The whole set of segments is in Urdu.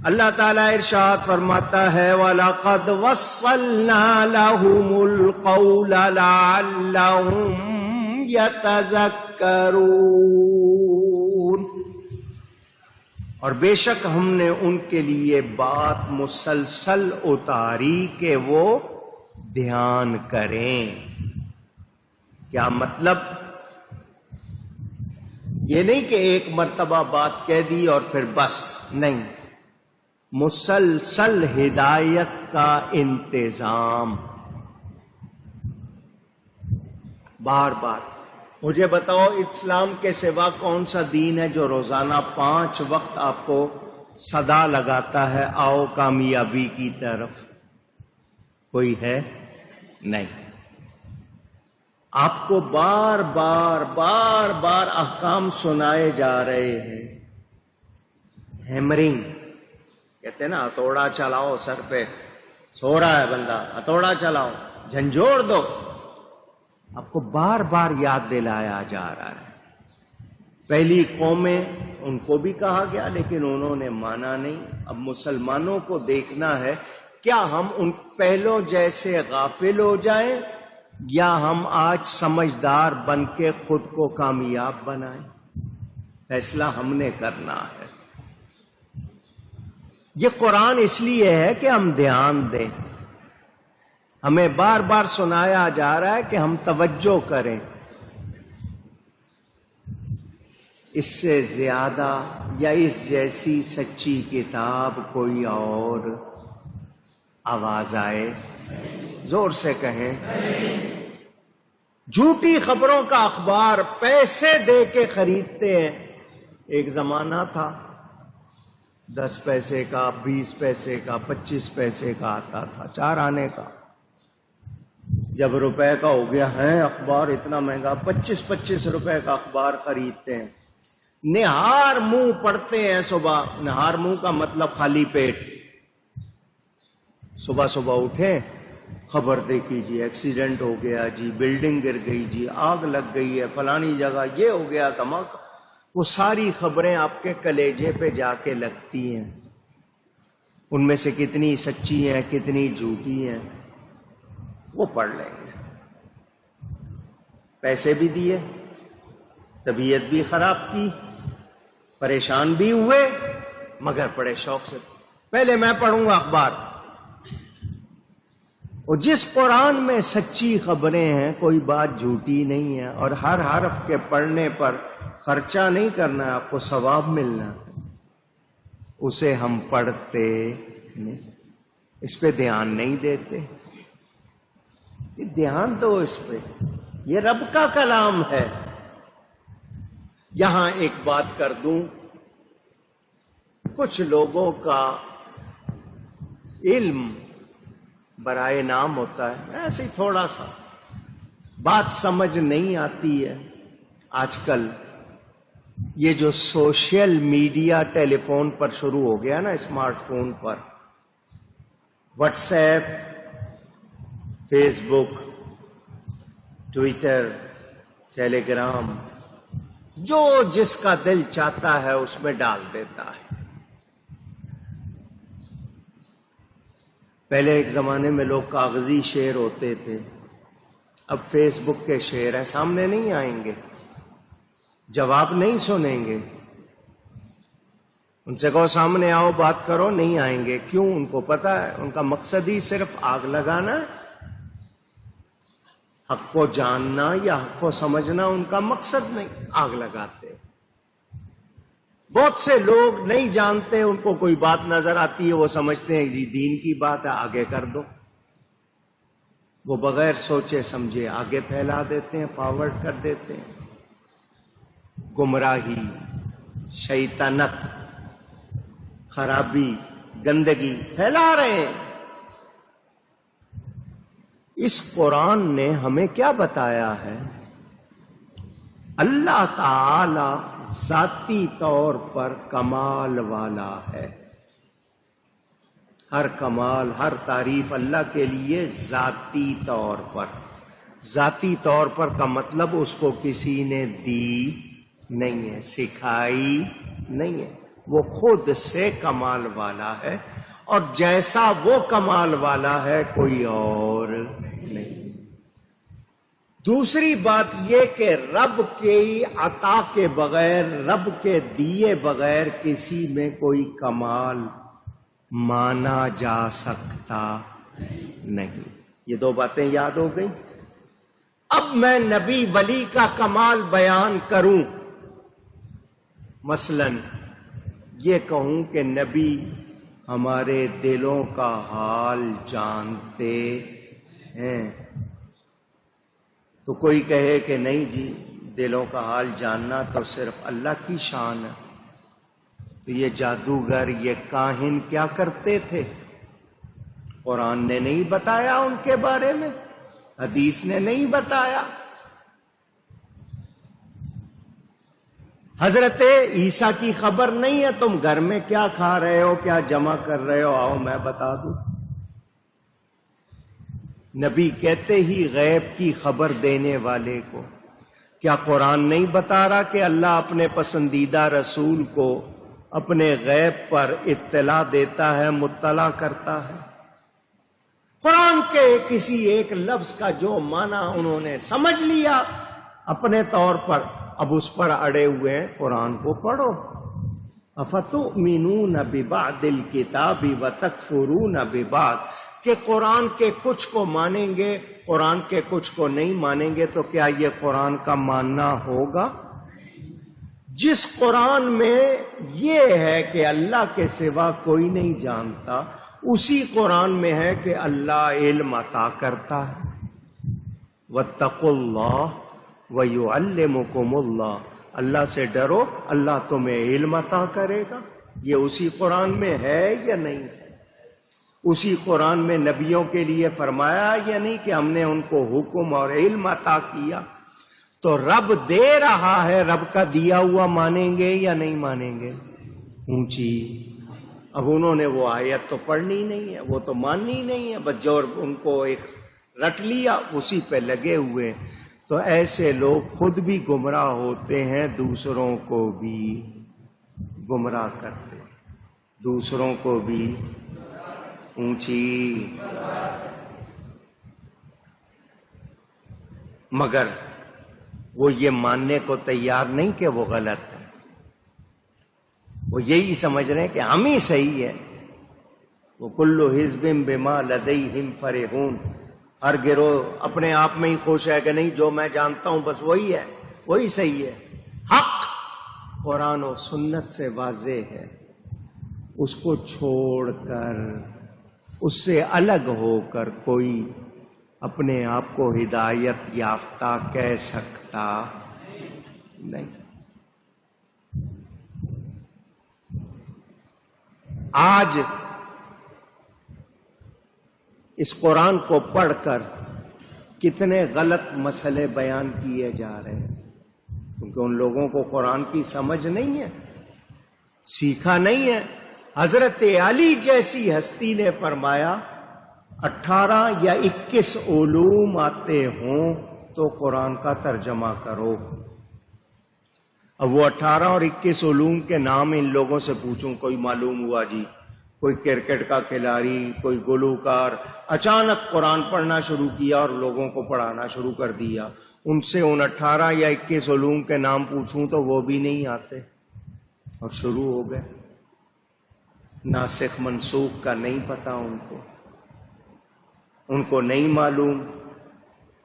اللہ تعالیٰ ارشاد فرماتا ہے وَلَقَدْ وَصَّلْنَا لَهُمُ الْقَوْلَ لَعَلَّهُمْ يَتَذَكَّرُونَ، اور بے شک ہم نے ان کے لیے بات مسلسل اتاری کہ وہ دھیان کریں۔ کیا مطلب؟ یہ نہیں کہ ایک مرتبہ بات کہہ دی اور پھر بس، نہیں، مسلسل ہدایت کا انتظام، بار بار۔ مجھے بتاؤ اسلام کے سوا کون سا دین ہے جو روزانہ 5 وقت آپ کو صدا لگاتا ہے آؤ کامیابی کی طرف؟ کوئی ہے؟ نہیں۔ آپ کو بار بار احکام سنائے جا رہے ہیں۔ ہیمرنگ کہتے ہیں نا، ہتھوڑا چلاؤ، سر پہ سو رہا ہے بندہ، ہتھوڑا چلاؤ، جھنجھوڑ دو۔ آپ کو بار بار یاد دلایا جا رہا ہے۔ پہلی قومیں، ان کو بھی کہا گیا لیکن انہوں نے مانا نہیں۔ اب مسلمانوں کو دیکھنا ہے کیا ہم ان پہلوں جیسے غافل ہو جائیں یا ہم آج سمجھدار بن کے خود کو کامیاب بنائیں۔ فیصلہ ہم نے کرنا ہے۔ یہ قرآن اس لیے ہے کہ ہم دھیان دیں، ہمیں بار بار سنایا جا رہا ہے کہ ہم توجہ کریں۔ اس سے زیادہ یا اس جیسی سچی کتاب کوئی اور آواز آئے؟ زور سے کہیں۔ جھوٹی خبروں کا اخبار پیسے دے کے خریدتے ہیں۔ ایک زمانہ تھا 10 پیسے کا، 20 پیسے کا، 25 پیسے کا آتا تھا، 4 آنے کا۔ جب روپے کا ہو گیا ہے اخبار اتنا مہنگا، 25 روپے کا اخبار خریدتے ہیں، نہار منہ پڑھتے ہیں صبح۔ نہار منہ کا مطلب خالی پیٹ۔ صبح اٹھیں، خبر دیکھی جی ایکسیڈنٹ ہو گیا جی، بلڈنگ گر گئی جی، آگ لگ گئی ہے فلانی جگہ، یہ ہو گیا دھماکہ۔ وہ ساری خبریں آپ کے کلیجے پہ جا کے لگتی ہیں۔ ان میں سے کتنی سچی ہیں کتنی جھوٹی ہیں وہ پڑھ لیں گے۔ پیسے بھی دیے، طبیعت بھی خراب کی، پریشان بھی ہوئے، مگر بڑے شوق سے پہلے میں پڑھوں گا اخبار۔ اور جس قرآن میں سچی خبریں ہیں، کوئی بات جھوٹی نہیں ہے، اور ہر حرف کے پڑھنے پر خرچہ نہیں کرنا ہے، آپ کو ثواب ملنا ہے، اسے ہم پڑھتے نہیں، اس پہ دھیان نہیں دیتے۔ دھیان دو اس پہ، یہ رب کا کلام ہے۔ یہاں ایک بات کر دوں، کچھ لوگوں کا علم برائے نام ہوتا ہے، ایسے ہی تھوڑا سا بات سمجھ نہیں آتی ہے۔ آج کل یہ جو سوشل میڈیا ٹیلی فون پر شروع ہو گیا نا، اسمارٹ فون پر، واٹس ایپ، فیس بک، ٹویٹر، ٹیلی گرام، جو جس کا دل چاہتا ہے اس میں ڈال دیتا ہے۔ پہلے ایک زمانے میں لوگ کاغذی شعر ہوتے تھے، اب فیس بک کے شعر ہیں، سامنے نہیں آئیں گے، جواب نہیں سنیں گے۔ ان سے کہو سامنے آؤ بات کرو، نہیں آئیں گے۔ کیوں؟ ان کو پتا ہے ان کا مقصد ہی صرف آگ لگانا ہے۔ حق کو جاننا یا حق کو سمجھنا ان کا مقصد نہیں، آگ لگاتے۔ بہت سے لوگ نہیں جانتے، ان کو کوئی بات نظر آتی ہے، وہ سمجھتے ہیں جی دین کی بات ہے آگے کر دو، وہ بغیر سوچے سمجھے آگے پھیلا دیتے ہیں، فارورڈ کر دیتے ہیں۔ گمراہی، شیطنت، خرابی، گندگی پھیلا رہے ہیں۔ اس قرآن نے ہمیں کیا بتایا ہے؟ اللہ تعالی ذاتی طور پر کمال والا ہے۔ ہر کمال، ہر تعریف اللہ کے لیے ذاتی طور پر۔ ذاتی طور پر کا مطلب اس کو کسی نے دی نہیں ہے، سکھائی نہیں ہے، وہ خود سے کمال والا ہے، اور جیسا وہ کمال والا ہے کوئی اور نہیں۔ دوسری بات یہ کہ رب کی عطا کے بغیر، رب کے دیے بغیر کسی میں کوئی کمال مانا جا سکتا نہیں۔ یہ دو باتیں یاد ہو گئی۔ اب میں نبی ولی کا کمال بیان کروں، مثلا یہ کہوں کہ نبی ہمارے دلوں کا حال جانتے ہیں، تو کوئی کہے کہ نہیں جی، دلوں کا حال جاننا تو صرف اللہ کی شان ہے۔ تو یہ جادوگر، یہ کاہن کیا کرتے تھے؟ قرآن نے نہیں بتایا ان کے بارے میں، حدیث نے نہیں بتایا۔ حضرت عیسیٰ کی خبر نہیں ہے تم گھر میں کیا کھا رہے ہو، کیا جمع کر رہے ہو، آؤ میں بتا دوں۔ نبی کہتے ہی غیب کی خبر دینے والے کو، کیا قرآن نہیں بتا رہا کہ اللہ اپنے پسندیدہ رسول کو اپنے غیب پر اطلاع دیتا ہے، مطلع کرتا ہے؟ قرآن کے کسی ایک لفظ کا جو معنی انہوں نے سمجھ لیا اپنے طور پر، اب اس پر اڑے ہوئے ہیں۔ قرآن کو پڑھو۔ افتؤمنون ببعض الکتاب وتکفرون ببعض، کہ قرآن کے کچھ کو مانیں گے، قرآن کے کچھ کو نہیں مانیں گے، تو کیا یہ قرآن کا ماننا ہوگا؟ جس قرآن میں یہ ہے کہ اللہ کے سوا کوئی نہیں جانتا، اسی قرآن میں ہے کہ اللہ علم عطا کرتا ہے۔ واتقوا اللہ وَيُعَلِّمُكُمُ اللَّهُ، اللہ سے ڈرو، اللہ تمہیں علم عطا کرے گا۔ یہ اسی قرآن میں ہے یا نہیں ہے؟ اسی قرآن میں نبیوں کے لیے فرمایا یا نہیں کہ ہم نے ان کو حکم اور علم عطا کیا؟ تو رب دے رہا ہے، رب کا دیا ہوا مانیں گے یا نہیں مانیں گے؟ اونچی۔ اب انہوں نے وہ آیت تو پڑھنی نہیں ہے، وہ تو ماننی نہیں ہے، بس جو ان کو ایک رٹ لیا اسی پہ لگے ہوئے۔ تو ایسے لوگ خود بھی گمراہ ہوتے ہیں، دوسروں کو بھی گمراہ کرتے، دوسروں کو بھی اونچی۔ مگر وہ یہ ماننے کو تیار نہیں کہ وہ غلط ہے، وہ یہی سمجھ رہے ہیں کہ ہم ہی صحیح ہے۔ وہ کلو حزب بما لدیہم فرحون، ہر گروہ اپنے آپ میں ہی خوش ہے کہ نہیں، جو میں جانتا ہوں بس وہی ہے، وہی صحیح ہے۔ حق قرآن و سنت سے واضح ہے، اس کو چھوڑ کر، اس سے الگ ہو کر کوئی اپنے آپ کو ہدایت یافتہ کہہ سکتا نہیں۔ آج اس قرآن کو پڑھ کر کتنے غلط مسئلے بیان کیے جا رہے ہیں، کیونکہ ان لوگوں کو قرآن کی سمجھ نہیں ہے، سیکھا نہیں ہے۔ حضرت علی جیسی ہستی نے فرمایا 18 یا 21 علوم آتے ہوں تو قرآن کا ترجمہ کرو۔ اب وہ 18 اور 21 علوم کے نام ان لوگوں سے پوچھوں، کوئی معلوم ہوا جی؟ کوئی کرکٹ کا کھلاڑی، کوئی گلوکار اچانک قرآن پڑھنا شروع کیا اور لوگوں کو پڑھانا شروع کر دیا، ان سے ان 18 یا 21 علوم کے نام پوچھوں تو وہ بھی نہیں آتے، اور شروع ہو گئے۔ ناسخ منسوخ کا نہیں پتا ان کو نہیں معلوم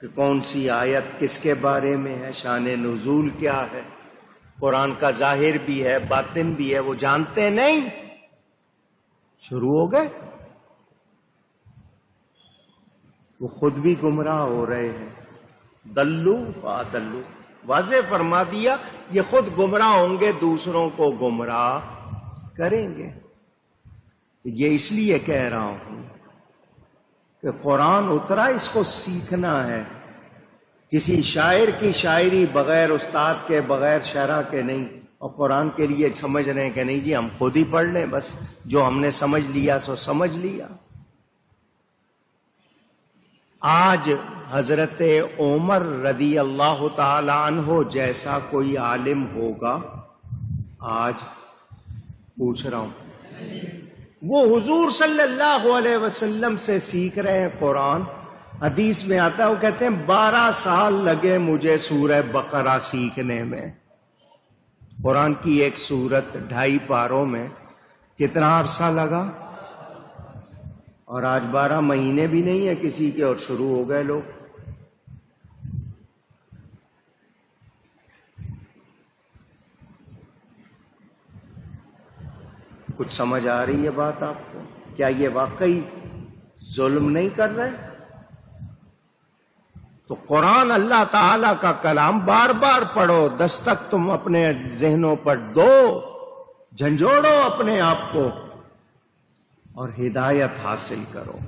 کہ کون سی آیت کس کے بارے میں ہے، شان نزول کیا ہے، قرآن کا ظاہر بھی ہے باطن بھی ہے، وہ جانتے نہیں، شروع ہو گئے۔ وہ خود بھی گمراہ ہو رہے ہیں۔ دلو فادلو، واضح فرما دیا، یہ خود گمراہ ہوں گے، دوسروں کو گمراہ کریں گے۔ یہ اس لیے کہہ رہا ہوں کہ قرآن اترا، اس کو سیکھنا ہے۔ کسی شاعر کی شاعری بغیر استاد کے، بغیر شرح کے نہیں، اور قرآن کے لیے سمجھ رہے ہیں کہ نہیں جی ہم خود ہی پڑھ لیں، بس جو ہم نے سمجھ لیا سو سمجھ لیا۔ آج حضرت عمر رضی اللہ تعالی عنہ جیسا کوئی عالم ہوگا آج پوچھ رہا ہوں، وہ حضور صلی اللہ علیہ وسلم سے سیکھ رہے ہیں قرآن. حدیث میں آتا ہے، وہ کہتے ہیں 12 سال لگے مجھے سورہ بقرہ سیکھنے میں. قرآن کی ایک سورت 2.5 پاروں میں کتنا عرصہ لگا؟ اور آج 12 مہینے بھی نہیں ہے کسی کے اور شروع ہو گئے لوگ. کچھ سمجھ آ رہی ہے بات آپ کو؟ کیا یہ واقعی ظلم نہیں کر رہے؟ تو قرآن اللہ تعالی کا کلام بار بار پڑھو، دستک تم اپنے ذہنوں پر دو، جھنجھوڑو اپنے آپ کو اور ہدایت حاصل کرو.